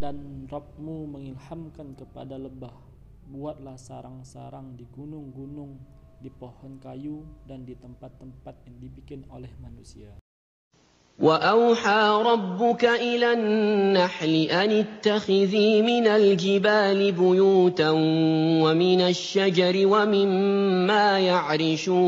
Dan Rabbmu mengilhamkan kepada lebah, buatlah sarang-sarang di gunung-gunung, di pohon kayu, dan di tempat-tempat yang dibikin oleh manusia. وَأَوْحَى رَبُّكَ إِلَى النَّحْلِ أَنِ اتَّخِذِي مِنَ الْجِبَالِ بُيُوتًا وَمِنَ الشَّجَرِ وَمِمَّا يَعْرِشُونَ